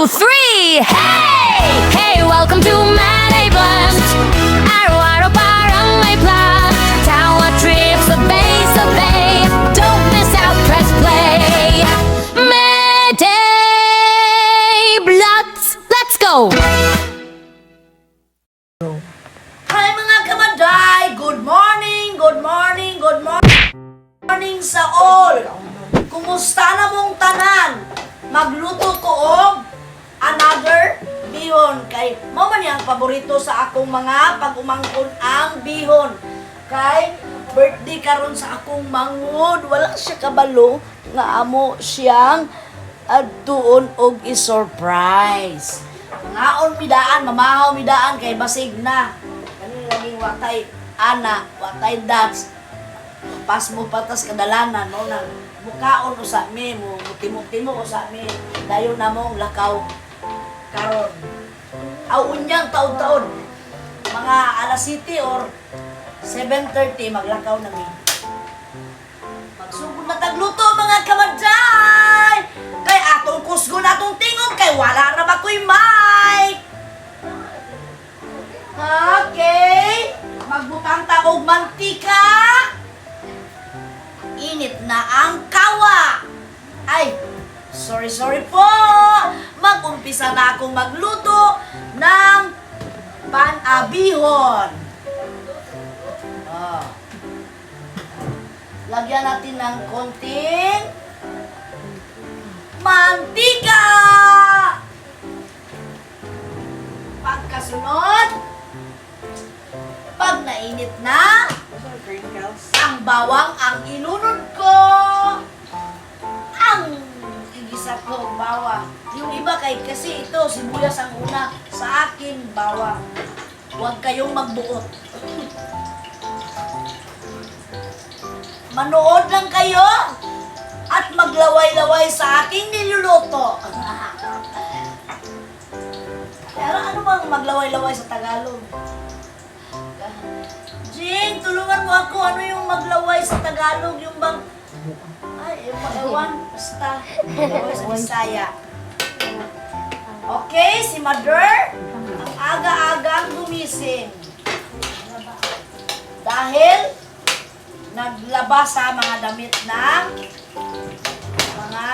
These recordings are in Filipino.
three! Hey! Hey, welcome to Manay Blunt. Araw-araw parang may plan. Tawa trips, sabay-sabay. Don't miss out, press play. Manay Blunt. Let's go! Hi mga kamaday! Good morning! Good morning! Good morning sa all! Kumusta na mong tanan? Magluto ko og another bihon. Kay mo man yung paborito sa akong mga pag-umangkon ang bihon. Kay birthday karon sa akong mangod. Wala siya kabalo nga amo siyang adtuon og i-surprise. Ngaon midaan, mamahaw midaan kay basig na. Kani lagi watay ana, watay dats. Pas mo patas kadalanan mo nang mukaon usa mi mo timo-timo usa mi dayon na mong lakaw karon. Aw unyang taon-taon mga alas 7 or 7:30 maglakaw na mi. Magsugod na tagluto mga kamaday. Kay atong kusgon atong tingog kay wala ra ba koy mic. Okay, magbutang ta og mantika. Init na ang kawa. Ay, sorry po. Mag-umpisa na akong magluto ng pan-abihon. Lagyan natin ng konting mantika. Pagkasunod, pag nainit na, ang bawang ang ilunod ko. Ang igisa ko bawang. Yung iba kasi ito, sibuyas ang una. Sa akin, bawang. Huwag kayong magbuot. Manood lang kayo at maglaway-laway sa aking niluluto. Pero ano bang maglaway-laway sa Tagalog? Jing, tulungan mo ako. Ano yung maglaway sa Tagalog? Yung bang... Ay, ewan. Basta. Maglaway sa Bisaya. Okay, si Mother. Ang aga-agang gumising. Dahil naglaba sa mga damit ng mga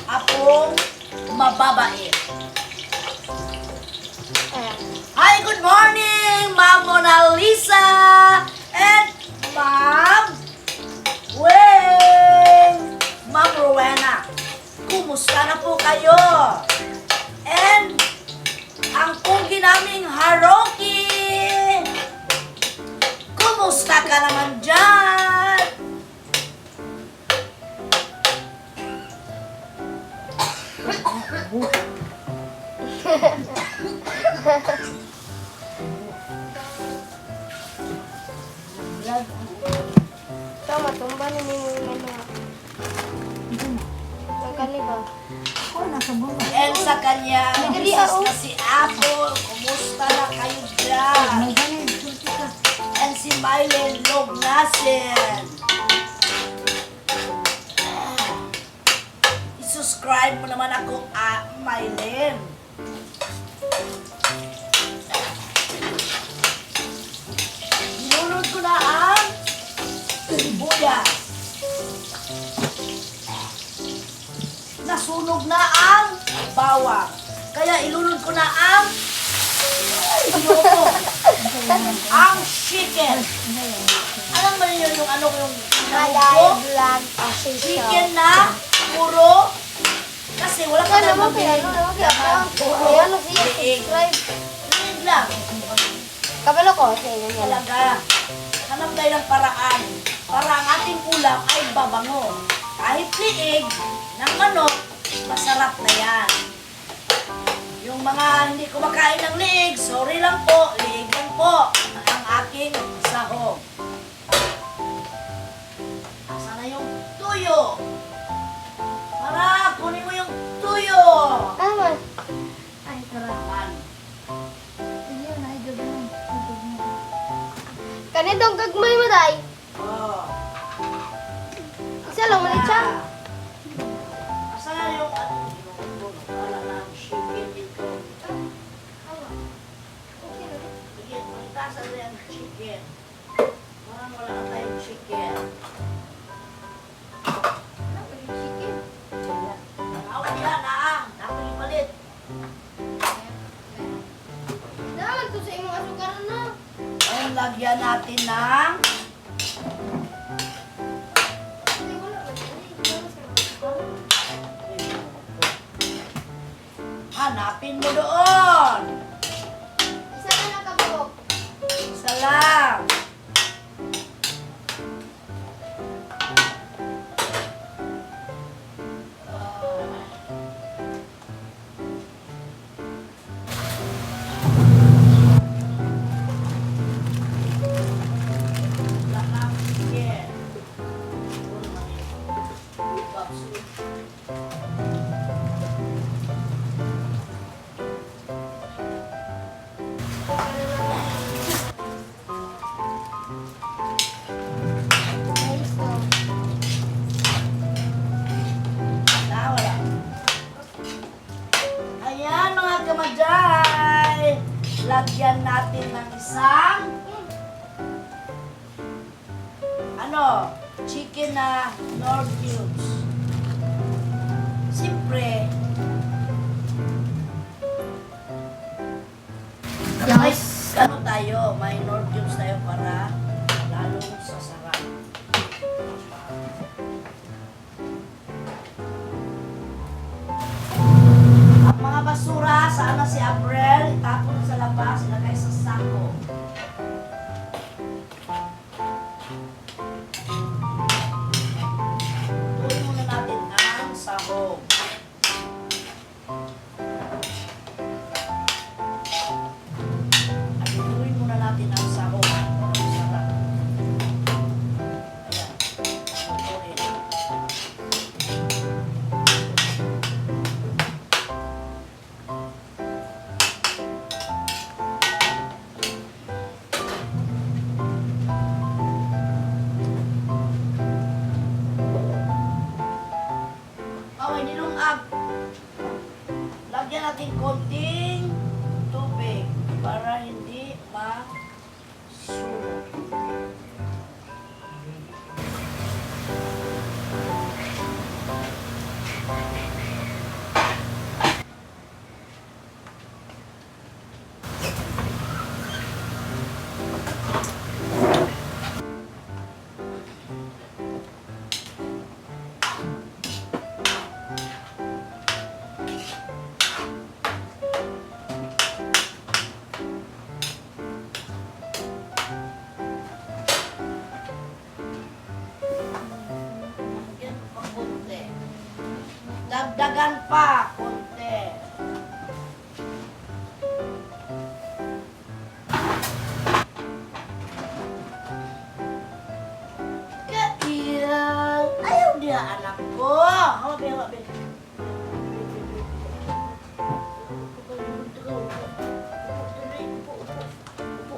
apong mababait. Hi, good morning, Ma'am Mona Lisa and Ma'am Weng, Ma'am Rowena. Kumusta na po kayo? And ang pugi naming Haroki. Kumusta ka naman dyan? Tama, tumba na mo yung ano. Nagkani ba? And sa kanya, misis na si Apple. Kumusta na kayo dyan? And si Mylen Lognasen. I-subscribe mo naman ako, Mylen. Nilunod ko na ang sibuyas. Nasunog na ang bawang. Kaya ilunod ko na ang ang chicken. Alam mo yun yung ano yung Malay Blunt official. chicken na puro kasi wala ka naman Ano siya, subscribe. Liig lang. Kabalo ko, sa inyo niya lang. Talaga. Hanap tayo ng paraan para ang ating ulam ay babango. Kahit liig ng manok, masarap na yan. Yung mga hindi kumakain ng liig, sorry lang po, liig lang po ang aking sahog. Asa na yung tuyo? Para, kunin mo yung tuyo. Tama. Ay, tarapan. Kanitong gagmay mo, day. Oh. Isa lang, malit siya. Asa na yung ano? lagyan natin ng hanapin mo doon. Isa na lang kabulok. Isa lang. Guys, to. Wala. Ayan mga kamaday. Lagyan natin ng isang chicken na Nor cubes. Siyempre, may tayo, may Nor cubes tayo para lalong sasarap. Ang mga basura, sana si April, itapon sa labas, ilagay sa sako. Tuloy muna natin ang sahog. At tuloy muna natin ang sahog. Ang sarap. Ayan. Tuloy. Okay, nilungag. Lagyan natin konting tubig para hindi masulok. Lagyan pa konti. Dagdagan pa konti. Kailan? Ayaw dia anak ko. Hawabi, hawabi.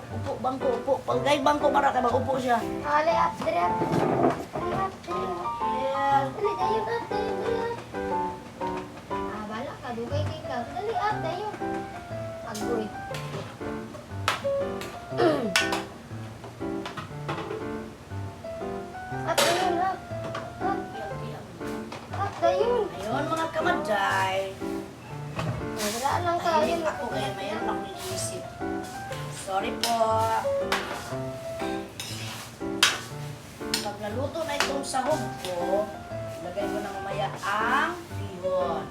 Upo, bangko, upo. Panggay bangko para kay mag-upo siya. Ale, up, dire, up. Dire, up, dire. Yeah. Dali, dayon, up, dayon, dayon. Ah, bala ka, dugay kay ka. Dali, up, dayon. Agoy. Up, dayon, up. Up, up, dayon. Ayun mga kamaday. Wala lang ka, Tahimik yun. ako kaya mayroon akong iniisip. Sorry po. Pag naluto na itong sahog ko, ilagay ko na mamaya ang bihon.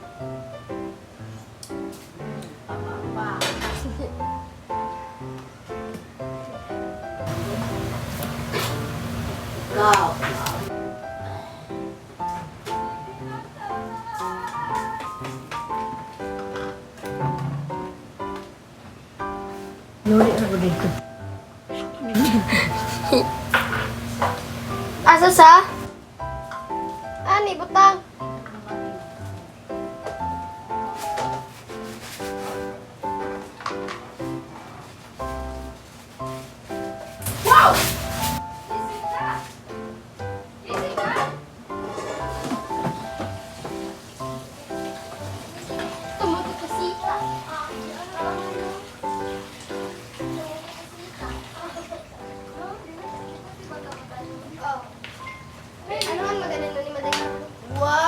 Tama pa. Wow. Asa sa? Ani, butang. Wow! Tumuti ka sita. Ano ang maganda nun ni Maday? Wow!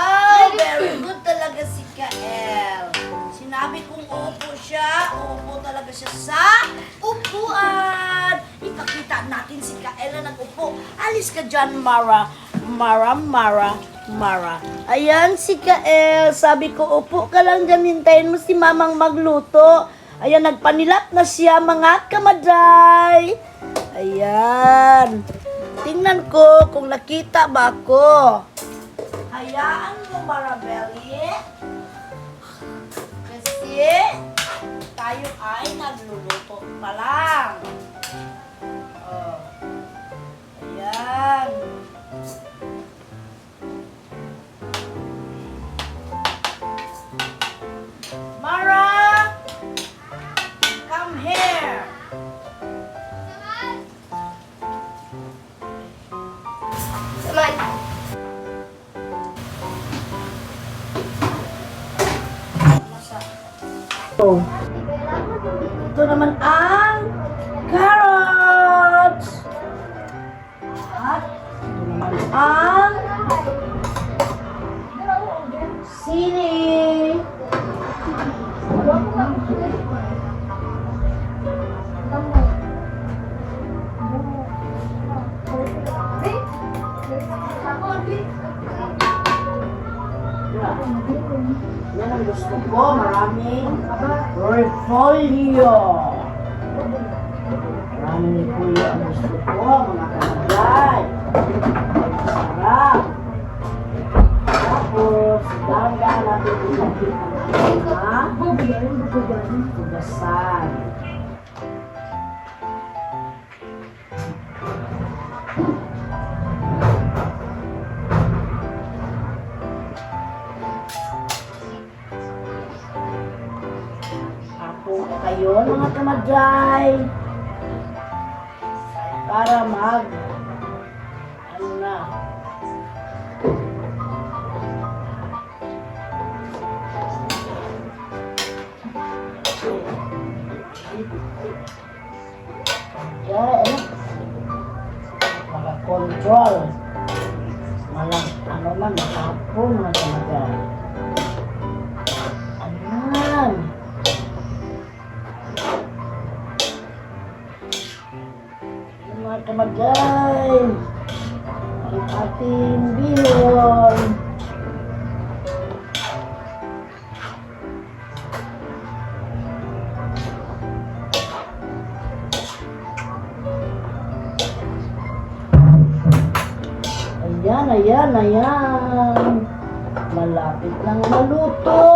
Alis ka dyan, Mara. Mara. Ayan, si Kael. Sabi ko, upo ka lang dyan. Hintayin mo si mamang magluto. Ayan, nagpanilap na siya, mga kamaday. Ayan. Tingnan ko kung nakita ba ako. Hayaan mo, Marabelli. Kasi tayo ay nagluluto pa lang. Oh. Ayan. Mara! Come here! Saman. Oh. Ito naman ang carrots! At ito naman ang sili! Yan ang gusto ko, maraming repolyo. Maraming repolyo ang gusto ko, mga kamagay. Sarap. Tapos, dahan-dahan natin ilagay ang mga tugasan. Kayo mga kamadjay para ano na maka-control malang ano man makapong mga kamadjay. Ayan. Mga kamagay, ang ating bihon. Ayan. Malapit nang maluto.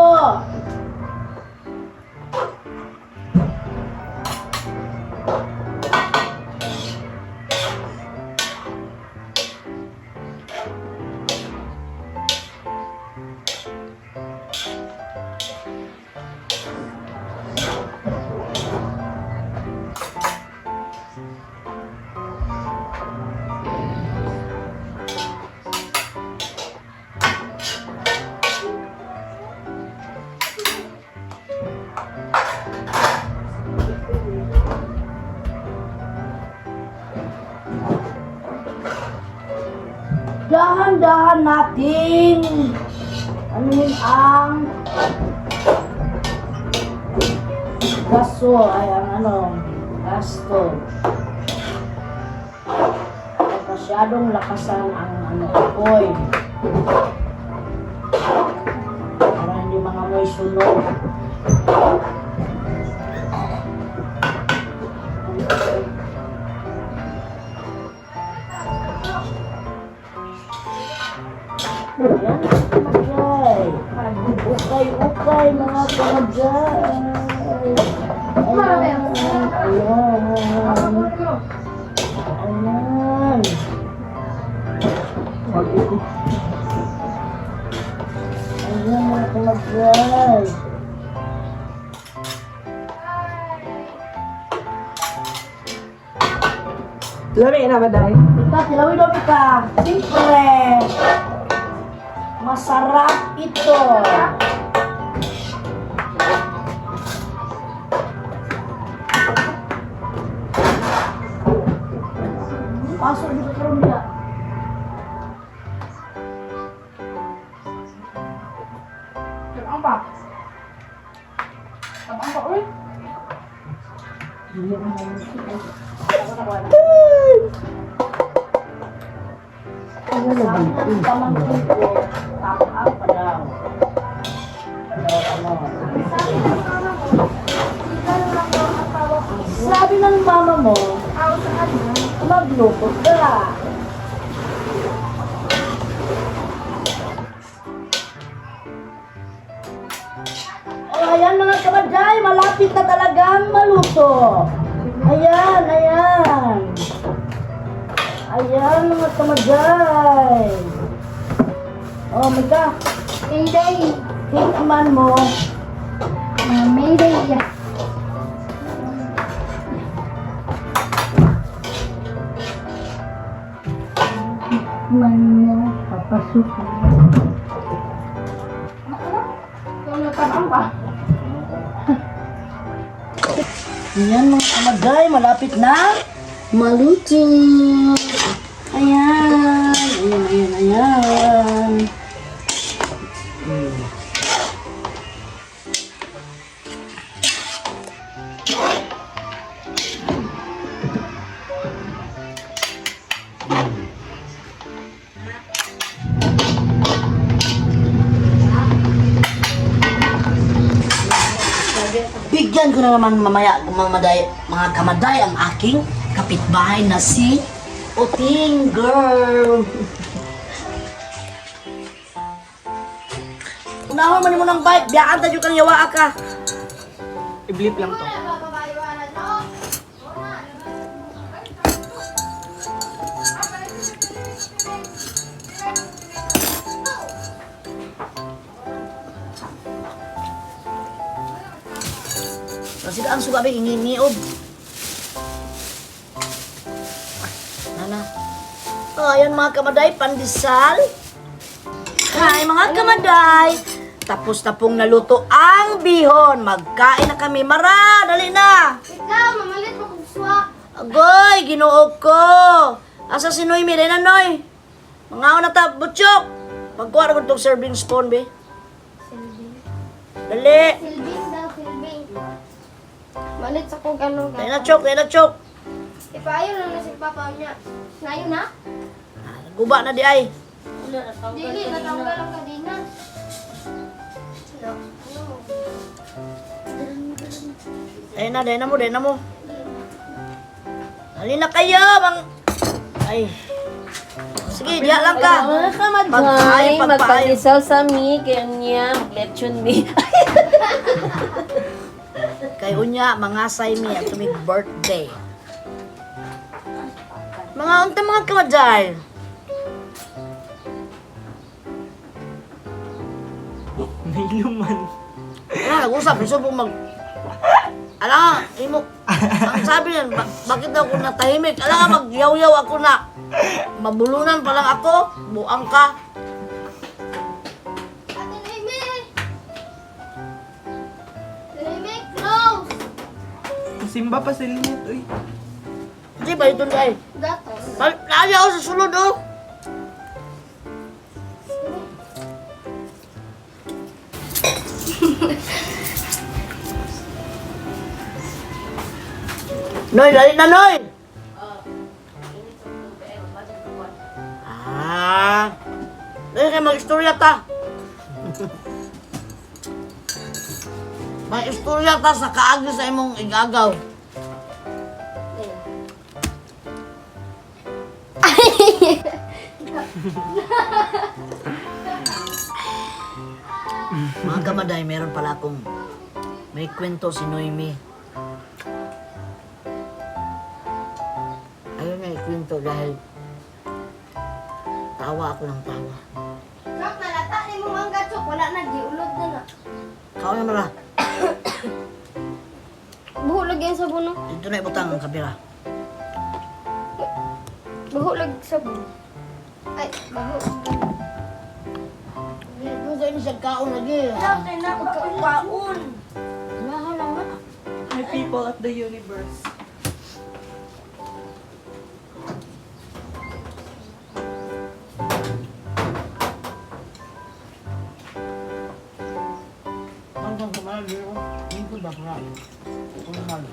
Dahan-dahan natin anuhin ang gaso ay ang gasto. At masyadong lakasan ang apoy. Para hindi mga amoy sunog. Ayan, kamagay. Ukay, mga kamagay. Ayan. Ayan, mga kamagay. Lari na ba dahil? Tilawin daw ka. Siyempre. Masarap ito. Pasok dito sa room niya. Ang ba? Ang ba ulit? Pamangkin ko, tapa pa daw. Sabi ng mama mo, magluto ka. O ayan mga kabaday, malapit na talagang maluto. Ayan, ayan. Ayan mga kabaday. Oh, Mika, Mayday. tikman mo. Mayday. Yeah. Tikman mo, papasok mo. Ayan mga kamagay, malapit na maluto. Ayan, ayan, ayan, ayan. Bigyan ko na naman mamaya mga kamaday ang aking kapitbahay na si Uting Girl. Unahon man mo ng bike, biyaan tayo kang yawa ka. I-blip lang to. Kasi ang sugabi, inginiog. Nana. Oh, ayan mga kamaday, pandesal. Hi mga kamaday. Tapos na pong naluto ang bihon. Magkain na kami. Mara, dali na. Ikaw, mamalit mo kung suwa. Agoy, ginuog ko. Asa si Noy, miray na Noy. Mga na ta, butchok. Magkuha na itong serving spoon, be. Silbing. Dali. Silbing daw, silbing. Malit sa kung ano Dali na, chok, dali na, chok. Ipayo lang na si Papa niya. Ngayon na? Guba na di ay. Dili, natanggal ang kadina. No. Dali na mo, dali na mo. Dali na kayo, bang... Ay. Sige, diya lang ka. Mga Pagpaay, kamaday, pagpaay. magpag-isal sa mi, kaya niya, mag-lechon mi. Kay unya, mga say mi at tumig birthday. Mga unta mga kamadjay. May luman. Nag-usap, gusto mong mag... Ala, imo... Ang sabi niyan, bakit daw ako natahimik? Ala nga, magyaw-yaw ako na. Mabulunan pa lang ako, buang ka. Ate Noemi! Noemi, close! Simba pa sa linyat, uy. Hindi ba ito na ay? Gatos. Lali ako sa sulod, oh. Noy, dali na, Noy! Dali kayo mag-istorya ta. Mag-istorya ta sa kaagi sa imong igagaw. Mga kamaday, meron pala akong may kwento si Noemi. Ayaw niya ikwento dahil tawa ako ng tawa. Chok, nalata ni mo ang gachok. Wala na, giulod na na. Kao na mara, Buhulag yan sa buno. dito na ibutang ang kabila. Buhulag sa buno. Ay, buhulag. Dito sa inyo siya kaon lagi. Dapat na magkakaon. Lahat naman. My people of the universe. Hanggang kumalag yun. Hindi ko bakla. Kumalag.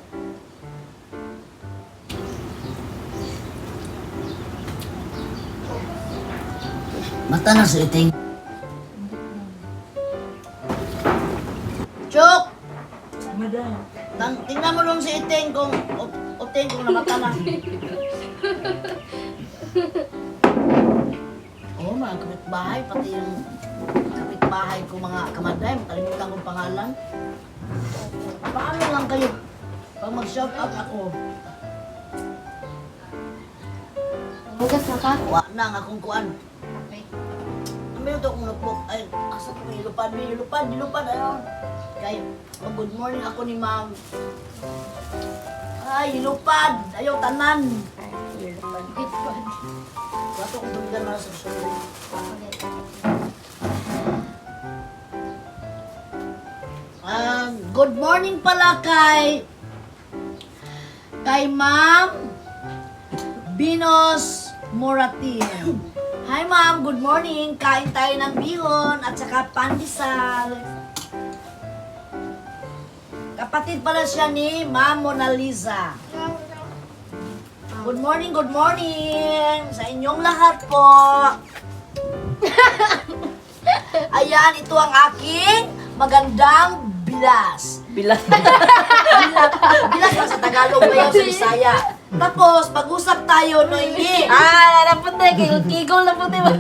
Mata na sa iting. Chok! Madam. Tingnan mo lang si iting kung uting kung namata na. Oo, mga kapitbahay, pati yung kapitbahay ko mga kamaday, makalimutan kong pangalan. Paano lang kayo? Pag mag-shout out ako, Hugas na ka? kuha na ang akong kuan. Ang meron akong notebook, ay, asa ko may lupad, ayun. Kaya, good morning ako ni ma'am. Ay, lupad, ayaw tanan. Good bad. Wato kong dumigan na sa susunod. Good morning pala kay Ma'am Binos Moratin. Hi Ma'am, good morning. Kain tayo ng bihon at saka pandesal. Kapatid pala siya ni Ma'am Mona Lisa. Good morning sa inyong lahat po. Ayan, ito ang aking magandang bilas. Bilas. Bilas ba sa Tagalog ba yun sa Bisaya? Tapos, pag-usap tayo, Noemi. Napot na. Kigol na po, diba?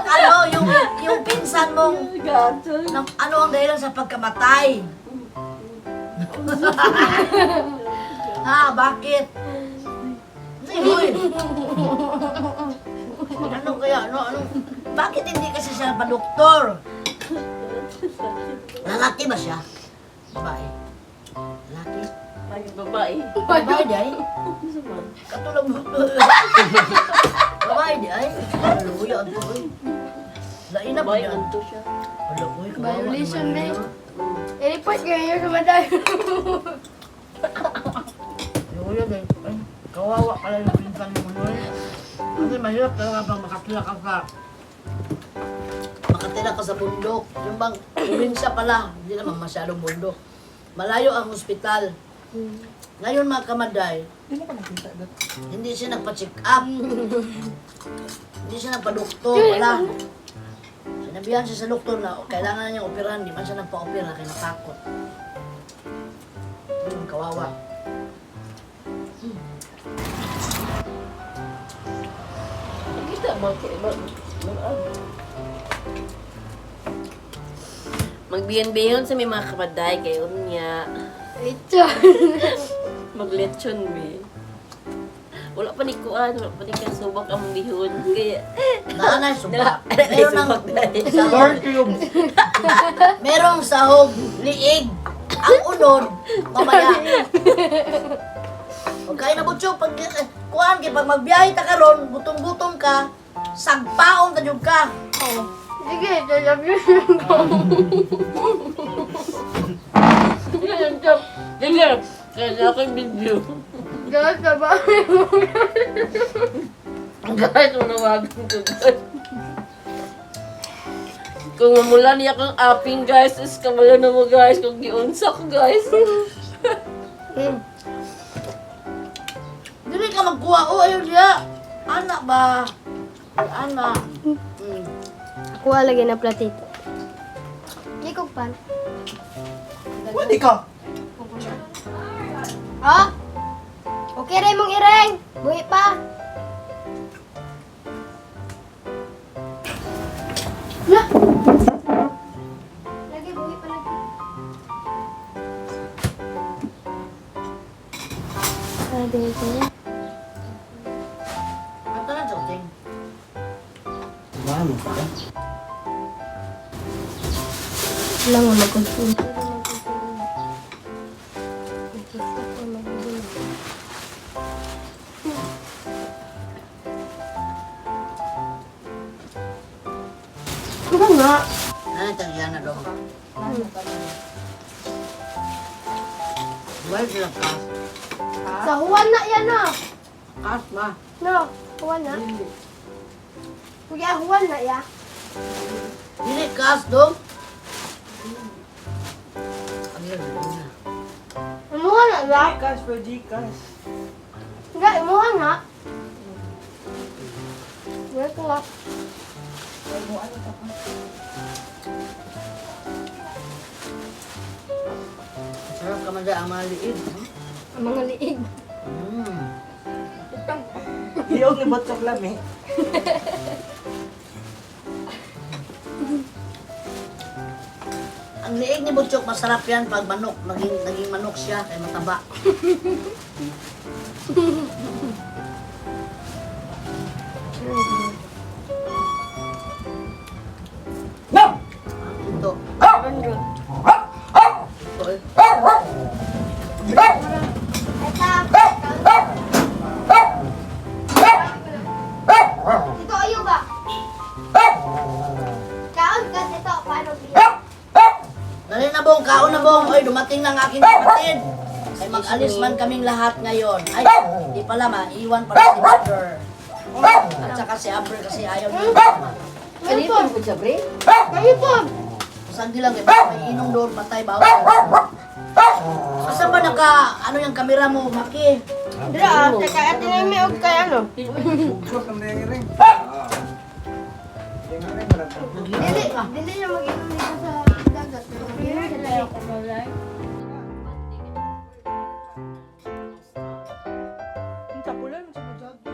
Ano, yung pinsan mong, ano ang dahilan sa pagkamatay? Bakit? Uy! Ano kaya? Bakit hindi kasi siya pa-doktor? Lalaki ba siya? Babae? Lalaki? Ay, babae. Babae di ay? Katulog mo. Babae di ay? Luya ang tuloy. Lain na ba Babae, yan? unto siya. Violation na yun. I-report ka ngayon sa maday. Luya di. Ay, kawawa pala yung pinsan mo nun. Kasi mahirap talaga pang makatira ka sa bundok. Yung bang probinsya pala, hindi naman masyadong bundok. Malayo ang ospital. Ngayon mga kamaday, Hindi mo ka nakita doon. hindi siya nagpa-check up. Hindi siya nagpa-doktor, wala. Sinabihan siya sa doktor na kailangan na niyang operahan, hindi man siya nagpa-opera, kaya natakot. Kawawa. Kita mo. Magbiyan-biyon sa may mga kabaday kayo niya. Richard. Maglechon be. Wala pa ni kuan, wala pa ni kasubak ang bihon. Kaya Naanay, suba. subak dahil. Sahog. Merong sahog, liig. Ang unod, mamaya. Huwag kayo na butyo, pag magbiyahe ta karon, gutom-gutom ka, sagpaon ta jud ka. Sige, sasabihin ko. Sige, kaya ako yung video. Gawin ka ba? Guys, unawagan ko guys. Kung mamula niya kang apping guys, is kamala na mo guys, kung giunsa ko guys. Dili ka magkuha, ayun diya. Anak ba? Anak. Kuha lagi na platito. Hindi ko pan. Pwede ka. Ha? Okay rin mong ireng. Buhi pa. Na! Lagi, buhi pa lagi. Dito niya. Ito na, Joting. Wala nga mag-consume. Ano nga? Ano ito yan na doon? Wala sila kas. Sa huwan na yan na. Kas ba? No, huwan na. Kuya, huwan na ya. Dili kas doon. Ano yun? Imuha na ya. Gcash for Gcash. Nga, imuha na. Wala ko nga. Sarap ka man dyan, ang maliit. Ang mga liig. Iyong ni Botchok lang eh. Ang liig ni Butchok, masarap yan pag manok. Naging manok siya, kaya mataba. Ito. Ito eh. Ito ayo ba? Kaon ka dito, paano biya? Dali na bong, kaon na bong. Oy, dumating na ang aking kapatid. Ay mag-alis man kaming lahat ngayon. Ay, di pala maiwan pala si Brother. At saka si Amber kasi ayaw niya. Kanito po siya, Bre? Kayo po. Saan di lang, may inong doon, patay bawal. Asa ba ano yung kamera mo, Maki? Dira, teka, atin na may og kay ano? Bugsos ang ring ring. Ring ring ba natin? Dili niya mag-inom dito sa dagat. Ang tapulan, sa masyado.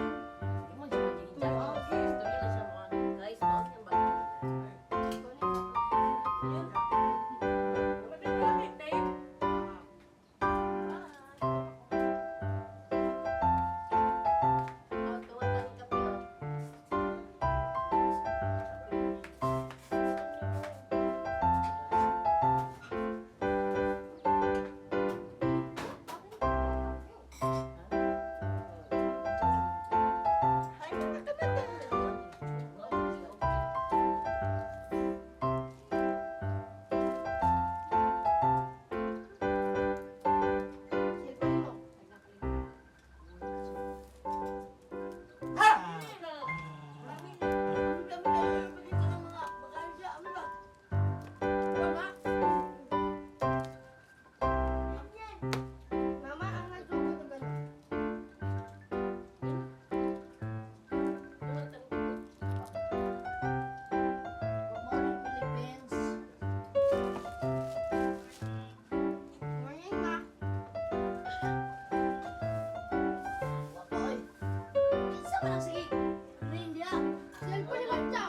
Mama, ang nagsuko na gano'n. Morning, ma. Cellphone ni Batya.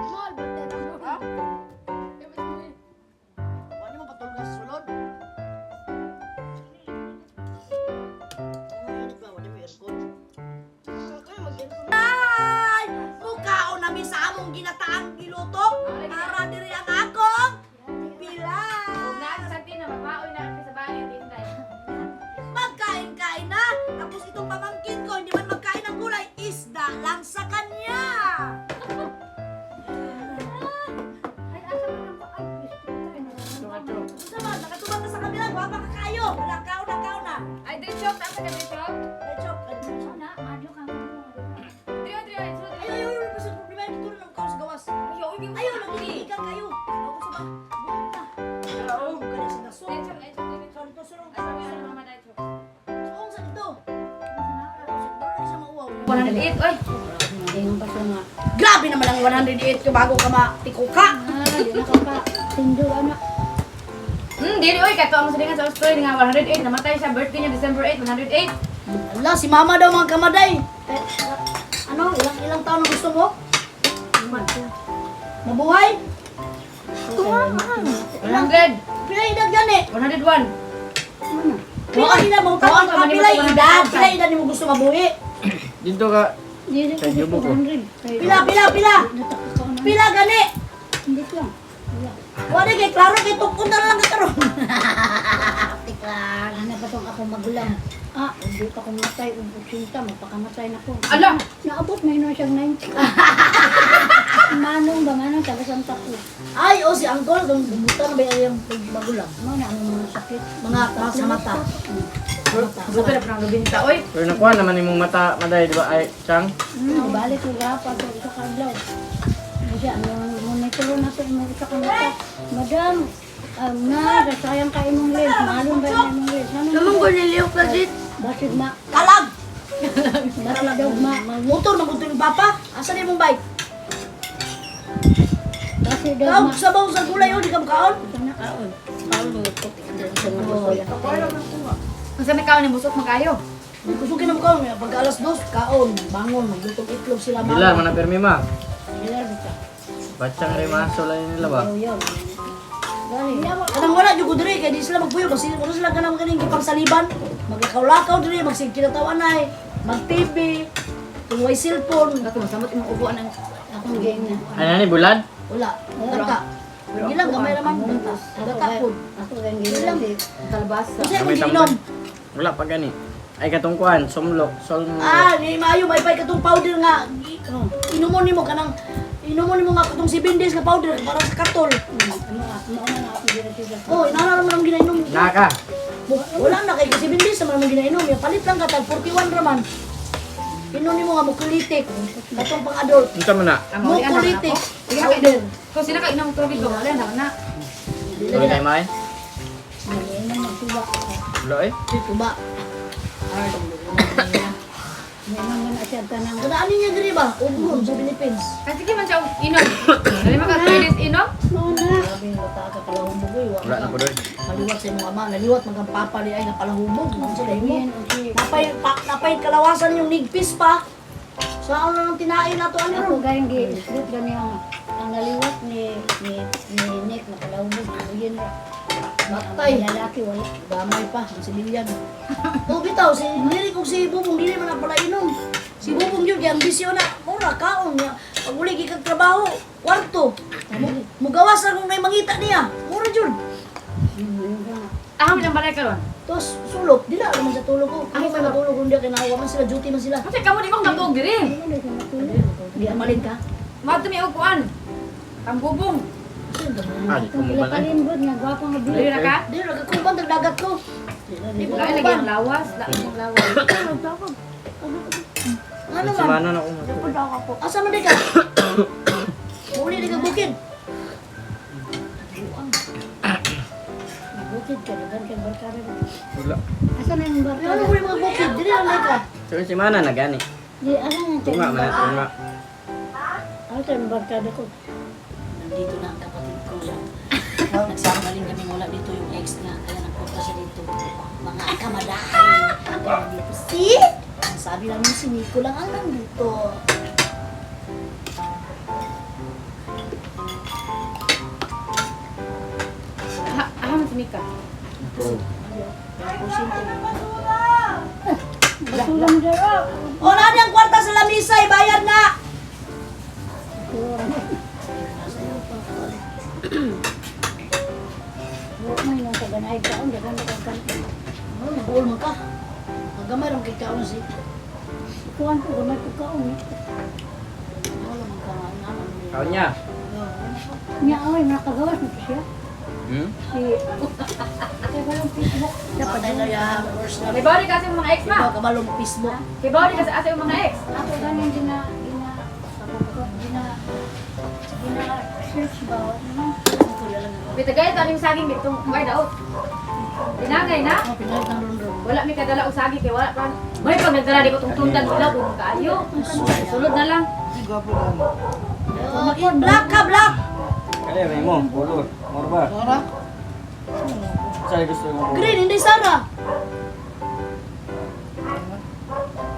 Small, but then Wala mo patulgas sa sulod. Wala mo aircon. Ay! Mukhaon na sa among ginataang giluto. Para diri ang akong pilaw. Magkain-kain na. Tapos itong pamangkin ko, hindi man magkain ng gulay, isda lang sa kanya. Sa ba, nakatubang ka sa kanila, guwapa ka kayo. Wala, kaon na. Ay, di chok, tapos ka di chok. Ayun, kasi problema yung dito ng kaos gawas. Ayaw, nagkikiligan kayo. Ako sa ba? Buong na. Huwag ka na sinaso. Santo, sunong ka. Suong sa dito. Baru na siya mauwaw. 108, oy. Grabe naman ang 108 ko bago ka matiko ka. Dili, oy, kato ang salingan sa story nga 108. Namatay siya, birthday niya December 8, 108. Ala, si mama daw mga kamaday. Ano, ilang taon ang gusto mo? Mabuhay? 100, Pila edad gani? 101. Pila edad mo Tuwa tanong ka, ka, manimot pila ko ng edad? tatay. Pila edad mo gusto mabuhi? Dito ka. Sa yubo ko. Pila gani? Wala kay klaro kay tukon na lang ka karon. Tiklan. Ano ba itong ako magulang? Hindi pa kong matay, magpagsinta, magpakamatay na ko. Ala! Naabot, may siyang 90. Manong ba? Manong taga Santa Cruz. Ay, o si Uncle, kung bumutan na ba yung magulang? Ano na ang mga sakit? Mga sa mata. Luto na parang lubinta. Oy, Pero nakuha naman yung mata, maday, di ba? Ay, Chang? Balik ko gapa to isa ka adlaw. Kasi ano monitor na to mo isa ka mata. Madam, na sayang ka imong lens. Malum ba imong lens? Ano? Namang ko niliyok na dit. Basid ma. Kalag! Basid daw ma. Motor, magutong yung papa. Asan yung bike? Basid daw Kaon, ma. sabaw sa gulay, o, di ka makaon? Sana Kaon. Kaon mo ito. Sa mga gusto. kung sa may kaon ni busok magayo. Kusukin na makaon. Pagka alas 2, kaon, bangon, maglutong itlog sila. Dila, mana permi ma. Dila bita. Bacang rin maso lang nila ba? Yo yo. Gani. Kanang wala, yung diri, kaya di sila magpuyo. Kasi kung sila ganang kaning ipangsaliban, magkakaw-lakaw diri, magsigkinatawan ay, mag-TV, kung may cellphone. Ako masamot imong ubuan ng Akong game na. Ano ni bulad? Wala, tangka. Hindi lang, gamay naman. Tangka po. Ako game lang. kalabasa. Kasi Gamay kung tambay. inom. Wala pa gani. Ay, katungkuhan, somlok, solmok. Ni Mayo, may pay katong powder nga. Inumon nimo kanang, inumon nimo nga katong 7 days nga powder para sa katol. Ano na ako dito sila. Oh, inana naman ang ginainom. Naka. Wala na kay 7 days naman ang ginainom. Yung palit lang katag 41 raman. Inom nimo nga mukulitik. Katong pang adult. Unsa man na? Mukulitik. Sige na kayo. Kung sila ka inang tubig ko, wala na. Tuloy tayo may? Ngayon na magtuwa. Wala eh. Tuba. Ngayon na siya tanang. Kadaan niya diri ba? Ubron sa Philippines. Kasi sige man siya inom. Dali maka 3 days inom. Grabe yung bata ka palahubog eh. Wala na po doon. Maliwat sa imong ama. Naliwat magang papa ni ay napalahubog. Nang sila mo. Yan, okay. Napay kalawasan yung nigpis pa. Saan na nang tinain na to? Ano Ako ron? galing gi-split gani ang naliwat ni Nick na kalawog. Yun na. Matay. Lalaki wala. Damay pa. Ang sibilyan. O bitaw, si Lirik kung si Bubong, hindi naman na pala inom. Si Bubong yun, kaya ambisyon na. Mura, kaon niya. Pag uli kikag trabaho, kwarto. Mugawas na kung may mangita niya. Mura yun. Ako lang balay karon. Tapos sulok, di na naman sa tulog ko. Kung may matulog, hindi kinawa man sila, duty man sila. Kasi kamo di mo matug diri. Hindi malin ka. Mato mi upuan. Ang bubong. Ah, di ko mo ba na? Palimbod nga gwapo nga Dili biyo. na ka? Di, nagkakumbang dagat ko. Di mo lagi ang lawas, lagi ang lawas. Ano Si man? Mano na umato. Asa man di ka? Muli di ka bukid. Bukid ka dagan kay barkada. Wala. Asa na yung Ano barkada? muli mga bukid? Di na ka. So si Mana na gani. Di asa na Tunga man, tunga. Asa yung barkada ko? Nandito na ang kapatid ko. Nagsama rin kami mula dito yung ex niya. Kaya nagpunta siya dito. Mga kamadahay. Kaya dito, see? Ang sabi namin si Nico lang ang nandito. Aha man si Mika. Basulam dira. O, na ang kwarta sa lamisa, bayad na! Buok mo yung sa ganay kaon dagan dagan kan. Ano, nag-uol mo ka? Magamay rin kay kaon si. Kuan ko gamay ko kaon. Wala man ka, naman. Kaon niya. Nya oy nakagawas mo siya. Hmm? Si kay balong Facebook. Dapat na yung first na. Kay bawal kasi yung mga ex Iba ma. ka balong Facebook. Kay bawal kasi asa yung mga ex. Ako ganin dina search ba ano? Bitagay ta ning saging bitong may daot. Tinagay na. Ano, pinalit ng rundron. Wala mi kadala og saging kay wala pa. May pag nagdala di ko tong tundan sila kung kaayo. Sulod na lang. Black ka, black! Kaya may mo, color. Morba. Ora? Saan gusto mo? Green, hindi Sara.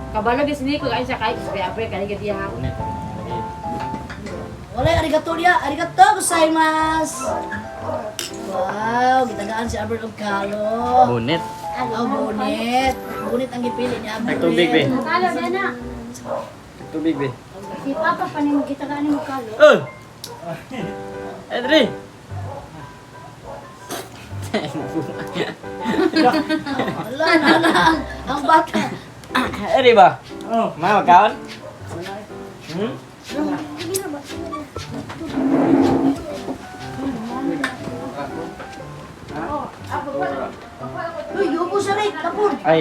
Kabalo bis ni ko ay sa kay kaya pre kay gadiya ako. Ulit. Wala, arigato niya. Arigato gozaimasu. Wow, gitagaan si Albert Ogkalo. Bonnet. Oh, bonit. Bonit ang gipili niya. Nagtubig, be. Nakala ba na? Tubig, be. Si Papa pa ni kita ganin mo kalo. Oh! Edri! Wala na. Ang bata. Edri ba? Oh. Ma, magkaon? Hmm? Sige na ba? Sige na. siya rin, kapon. Ay,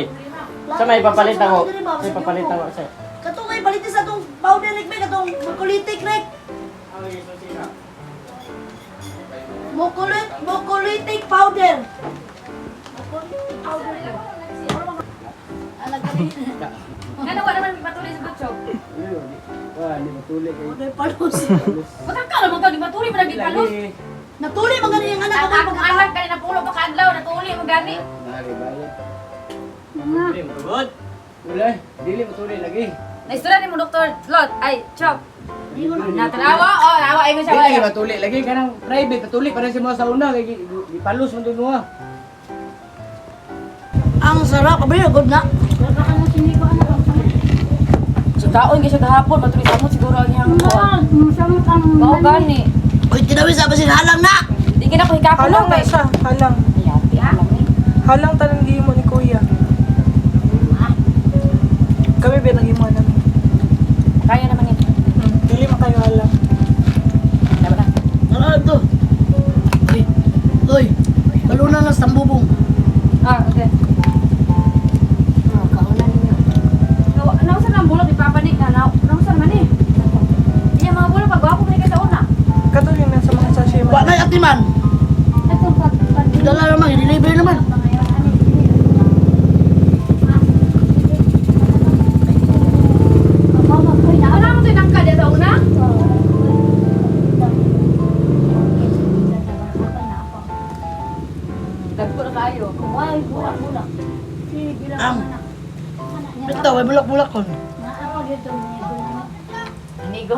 sa may papalit ako. May papalit ako sa... Katong ay balitin sa itong powder rig, may katong mukulitik rig. Mukulitik powder. Mukulitik powder. Ano wala naman patuloy sa butso? Wah, di matulik eh. Powder palus. Matangkal naman ka, di patuloy mo naging palos. Natuli mga ganun yung anak Ang ko. akong anak ka na pulo pa kadlaw, natuli mo gani. Nari bayad. Dili matugod. Wala, dili matulik lagi. Naistura ni mo Dr. Lot, ay, Chop. Natanawa, nawa ay mo siya. Dili matulik lagi kanang private matulik para sa mga sa una kay di palos man dun mo. Ang sarap, abay, good na. Baka ka na sinigo anak ang sakit. Sa taon kasi gahapon, matuloy sa mo siguro ang iyang kuwan. Masamot ang Mao gani. Uy, tinawin sa basin halang na. Di ka na ko hikapon Halang lang na kay. siya, halang. Yati alam eh. Halang tanong mo ni Kuya. Kami binagin mo namin. Kaya naman ito. Dili man kayo halang. Tama na. Ano to? Uy, baluna na sa bubong. Okay. Kaunan ninyo. Nausan lang bulok, ipapanik na. Nausan man eh. Iya mga bulok, pag-wapo mo ka sa una. Katuloy na sa mga sachet mo. Wa na atiman. Atong pagpapalito. Dala naman, i-deliver naman. Wala mo ito yung nangka sa una? Dagpo na kayo. Ay, bulak-bulak. Si bilang Ang. anak. Anak niya. Ito, may bulak-bulak kon. Naapa dito niya. Gulang. Amigo.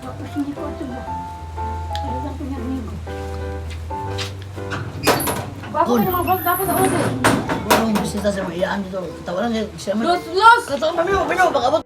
Tapos hindi ko ito ba? Kaya ka pinag-nigo. Wapo ka naman vlog tapos sa una. Walang bisita sa mga iyaan dito. Tawanan niya siya man. Los! Kataon pa niyo, baka